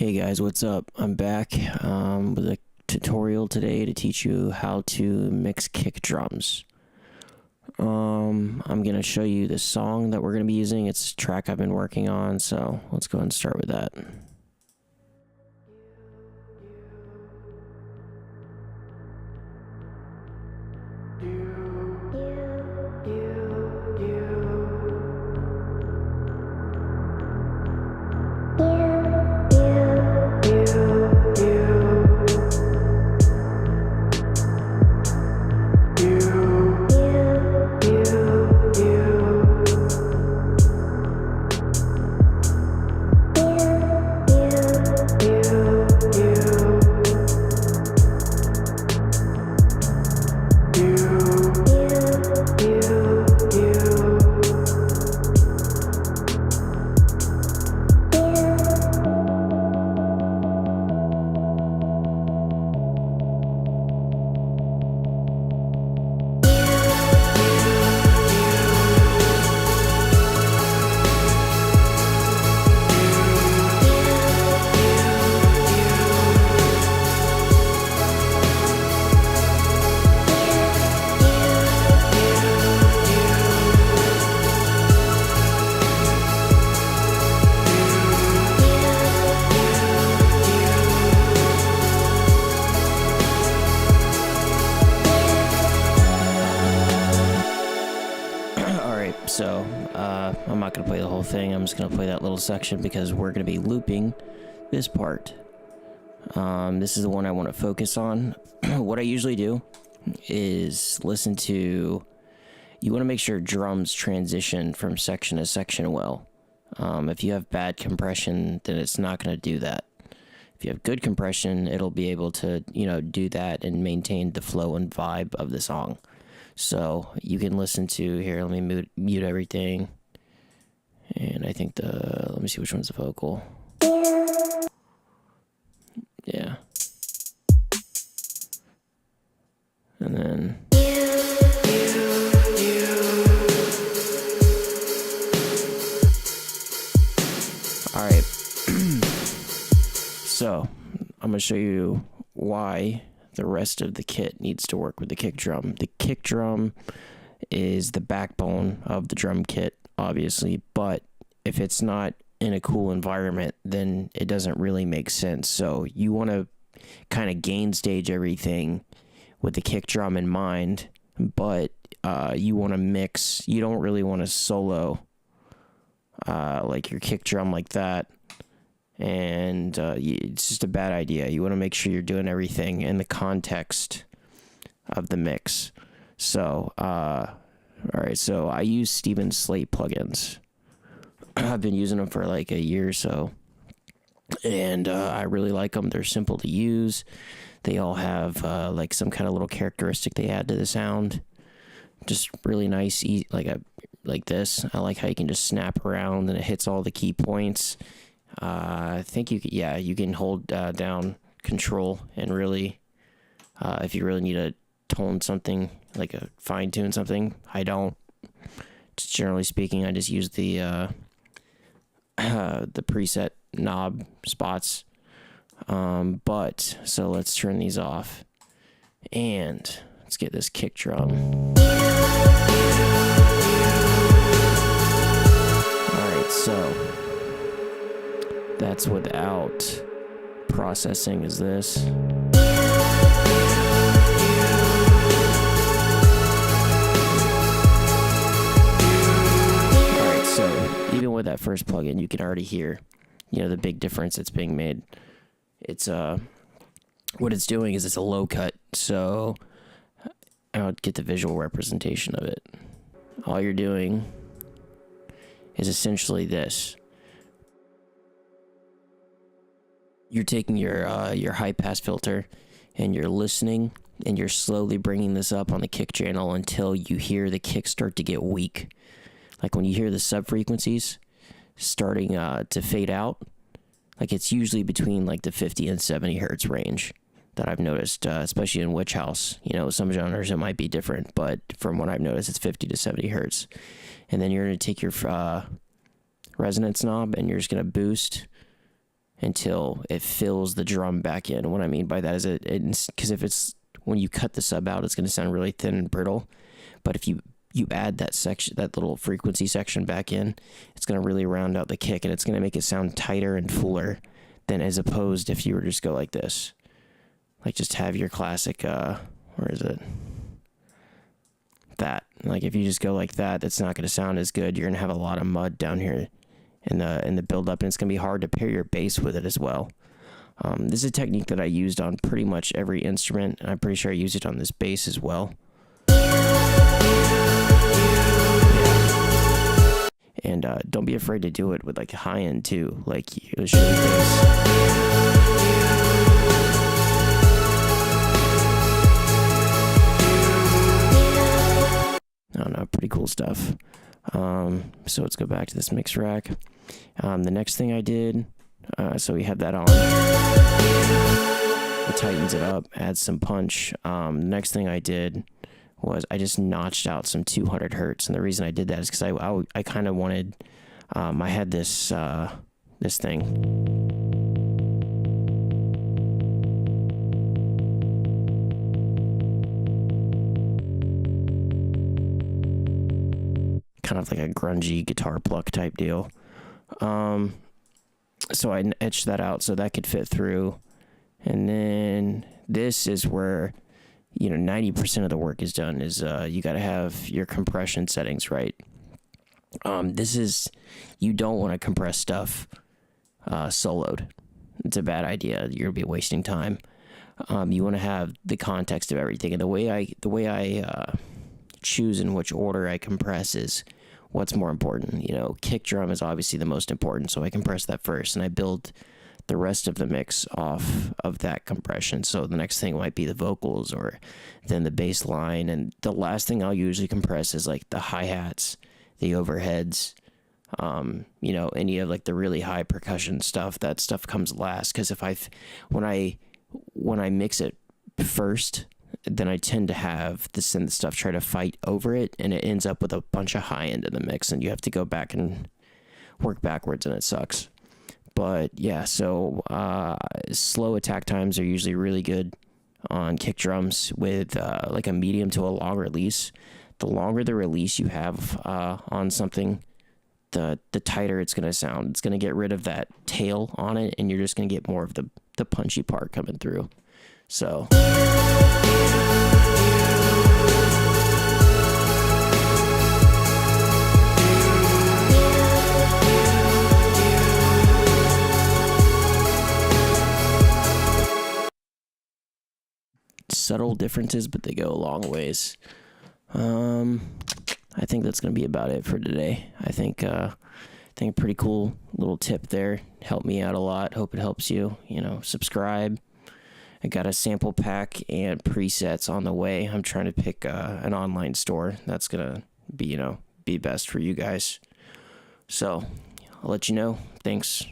Hey guys, what's up? I'm back with a tutorial today to teach you how to mix kick drums. I'm going to show you the song that we're going to be using. It's a track I've been working on, so let's go ahead and start with that. So, I'm not going to play the whole thing. I'm just going to play that little section because we're going to be looping this part. This is the one I want to focus on. What I usually do is listen to... You want to make sure drums transition from section to section well. If you have bad compression, then it's not going to do that. If you have good compression, it'll be able to, do that and maintain the flow and vibe of the song. So you can listen to here. Let me mute everything. And I think let me see which one's the vocal. Yeah. And then. All right. So I'm going to show you why the rest of the kit needs to work with the kick drum. The kick drum is the backbone of the drum kit, obviously, but if it's not in a cool environment, then it doesn't really make sense. So you want to kind of gain stage everything with the kick drum in mind, but you want to mix. You don't really want to solo like your kick drum like that. And it's just a bad idea. You want to make sure you're doing everything in the context of the mix. So, all right, so I use Steven Slate plugins. I've been using them for like a year or so, and I really like them. They're simple to use. They all have like some kind of little characteristic they add to the sound. Just really nice, like this. I like how you can just snap around and it hits all the key points. I think you can hold down control and really, if you really need to tone something, like a fine tune something. I don't. Just generally speaking, I just use the preset knob spots. But so let's turn these off and let's get this kick drum. All right, so. That's without processing is this. Alright, so even with that first plugin, you can already hear, the big difference that's being made. It's, what it's doing is it's a low cut, so I'll get the visual representation of it. All you're doing is essentially this. You're taking your high pass filter and you're listening and you're slowly bringing this up on the kick channel until you hear the kick start to get weak. Like when you hear the sub frequencies starting to fade out, like it's usually between like the 50 and 70 hertz range that I've noticed, especially in Witch House. Some genres it might be different, but from what I've noticed, it's 50 to 70 hertz. And then you're going to take your resonance knob and you're just going to boost until it fills the drum back in. What I mean by that is because if it's, when you cut the sub out, it's going to sound really thin and brittle. But if you add that section, that little frequency section back in, it's going to really round out the kick, and it's going to make it sound tighter and fuller than as opposed if you were just go like this. Like just have your classic, where is it? That. Like if you just go like that, that's not going to sound as good. You're going to have a lot of mud down here in the build up, and it's going to be hard to pair your bass with it as well. This is a technique that I used on pretty much every instrument, and I'm pretty sure I used it on this bass as well. Yeah. And don't be afraid to do it with like high end too. Like it was really bass. I don't know, pretty cool stuff. So let's go back to this mix rack. The next thing I did, so we had that on. It tightens it up, adds some punch. The next thing I did was I just notched out some 200 hertz, and the reason I did that is because I kind of wanted. I had this this thing. Kind of like a grungy guitar pluck type deal. So I etched that out so that could fit through. And then this is where, 90% of the work is done, is you got to have your compression settings right. You don't want to compress stuff soloed. It's a bad idea. You're going to be wasting time. You want to have the context of everything. And the way I choose in which order I compress is what's more important. Kick drum is obviously the most important, so I compress that first, and I build the rest of the mix off of that compression. So the next thing might be the vocals, or then the bass line, and the last thing I'll usually compress is like the hi-hats, the overheads, any of like the really high percussion stuff. That stuff comes last, because when I mix it first, then I tend to have the synth stuff try to fight over it, and it ends up with a bunch of high end in the mix, and you have to go back and work backwards, and it sucks. But yeah, so slow attack times are usually really good on kick drums with like a medium to a long release. The longer the release you have on something, the tighter it's going to sound. It's going to get rid of that tail on it, and you're just going to get more of the punchy part coming through. So subtle differences, but they go a long ways. I think that's going to be about it for today. I think a pretty cool little tip there. Helped me out a lot. Hope it helps you. Subscribe. I got a sample pack and presets on the way. I'm trying to pick an online store that's gonna be best for you guys. So I'll let you know. Thanks.